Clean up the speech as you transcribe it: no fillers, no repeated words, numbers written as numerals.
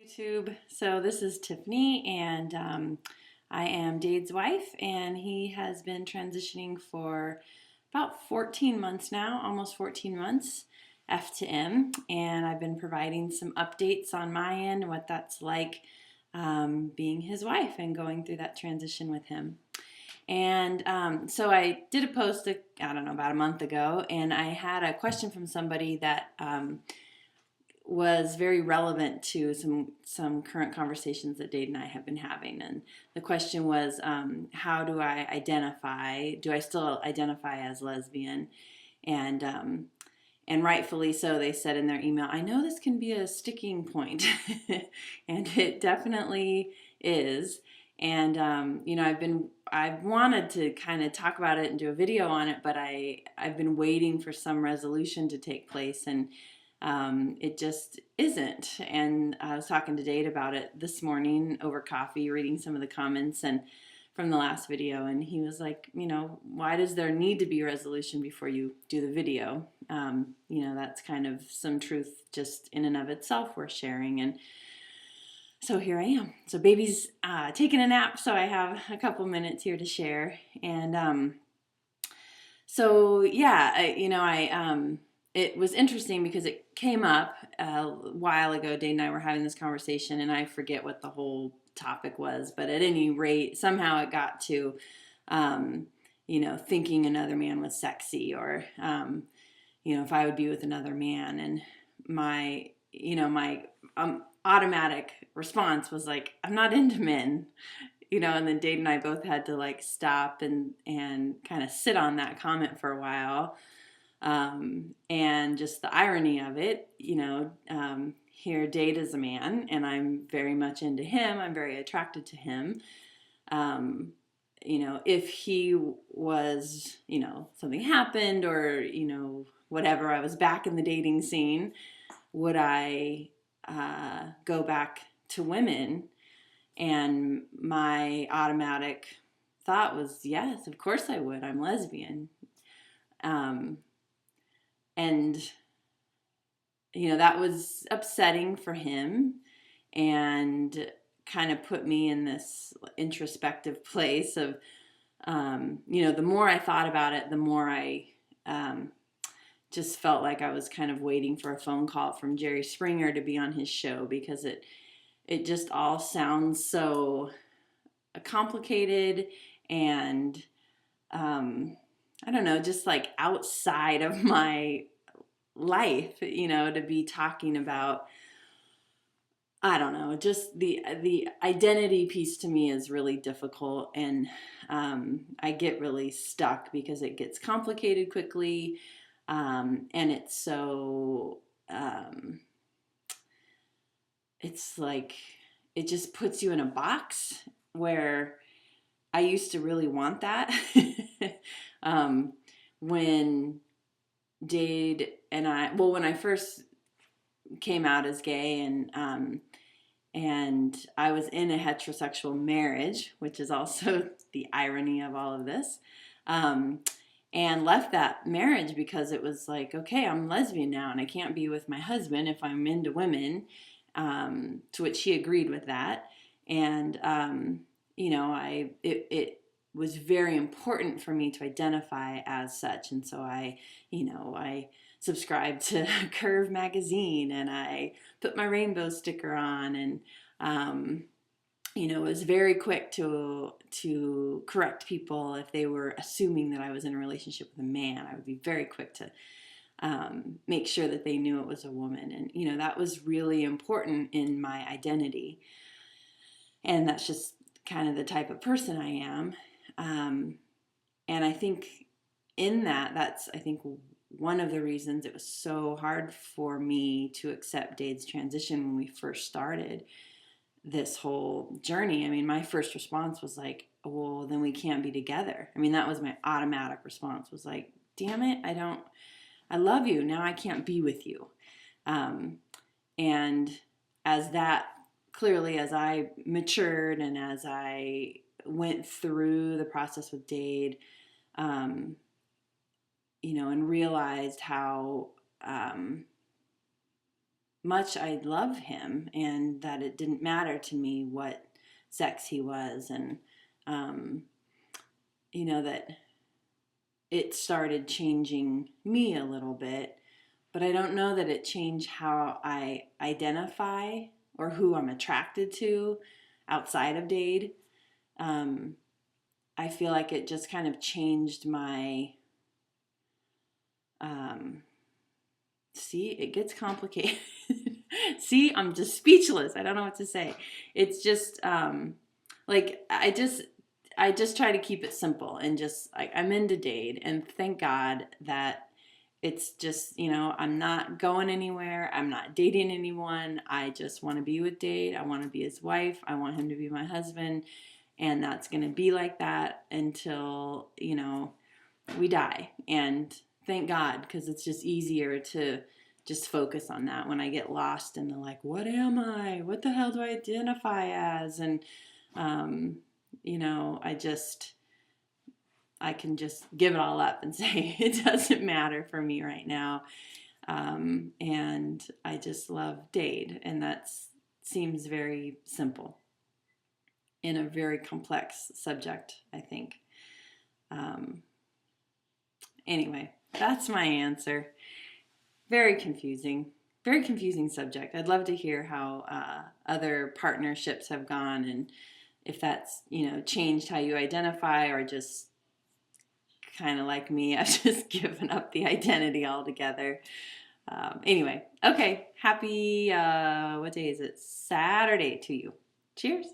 YouTube. So this is Tiffany, and I am Dade's wife, and he has been transitioning for about 14 months now, almost 14 months, F to M, and I've been providing some updates on my end and what that's like being his wife and going through that transition with him. And so I did a post, I don't know, about a month ago, and I had a question from somebody that was very relevant to some current conversations that Dade and I have been having. And the question was, how do I identify? Do I still identify as lesbian? And and rightfully so, they said in their email, I know this can be a sticking point, and it definitely is. And you know, I've wanted to kind of talk about it and do a video on it, but I've been waiting for some resolution to take place, and it just isn't. And I was talking to Dade about it this morning over coffee, reading some of the comments and from the last video, and he was like, you know, why does there need to be a resolution before you do the video? You know, that's kind of some truth just in and of itself worth sharing. And so here I am. So baby's taking a nap, so I have a couple minutes here to share. And so yeah, it was interesting because it came up a while ago. Dade and I were having this conversation, and I forget what the whole topic was, but at any rate, somehow it got to, you know, thinking another man was sexy, or, you know, if I would be with another man. And my, you know, my automatic response was like, I'm not into men, you know. And then Dade and I both had to like stop and kind of sit on that comment for a while. And just the irony of it, you know, here Dade is a man, and I'm very much into him. I'm very attracted to him. You know, if he was, you know, something happened, or, you know, whatever, I was back in the dating scene, would I go back to women? And my automatic thought was, yes, of course I would. I'm lesbian. And, you know, that was upsetting for him, and kind of put me in this introspective place of, you know, the more I thought about it, the more I just felt like I was kind of waiting for a phone call from Jerry Springer to be on his show, because it just all sounds so complicated and I don't know, just like outside of my life, you know, to be talking about, I don't know, just the identity piece to me is really difficult. And I get really stuck because it gets complicated quickly, and it's so it's like it just puts you in a box where I used to really want that. When Dade and well, when I first came out as gay, and I was in a heterosexual marriage, which is also the irony of all of this, and left that marriage because it was like, okay, I'm lesbian now, and I can't be with my husband if I'm into women, to which he agreed with that. And you know, it was very important for me to identify as such. And so I subscribed to Curve magazine, and I put my rainbow sticker on, and you know, was very quick to correct people if they were assuming that I was in a relationship with a man. I would be very quick to make sure that they knew it was a woman. And you know, that was really important in my identity, and that's just kind of the type of person I am. And I think in that's, I think, one of the reasons it was so hard for me to accept Dade's transition when we first started this whole journey. I mean, my first response was like, well, then we can't be together. I mean, that was my automatic response, was like, damn it, I love you, now I can't be with you. And as that, clearly, as I matured and as I went through the process with Dade, you know, and realized how much I love him, and that it didn't matter to me what sex he was, and that it started changing me a little bit, but I don't know that it changed how I identify or who I'm attracted to outside of Dade. I feel like it just kind of changed my, see, it gets complicated. See, I'm just speechless. I don't know what to say. It's just, I just try to keep it simple, and just like, I'm into Dade, and thank God that it's just, I'm not going anywhere. I'm not dating anyone. I just want to be with Dade. I want to be his wife. I want him to be my husband. And that's going to be like that until, we die. And thank God, because it's just easier to just focus on that when I get lost in the, like, what am I? What the hell do I identify as? And, I can just give it all up and say it doesn't matter for me right now. And I just love Dade, and that seems very simple in a very complex subject, I think. Anyway, that's my answer. Very confusing subject. I'd love to hear how other partnerships have gone, and if that's, changed how you identify, or just kind of like me, I've just given up the identity altogether. Anyway, okay. Happy, what day is it? Saturday to you. Cheers.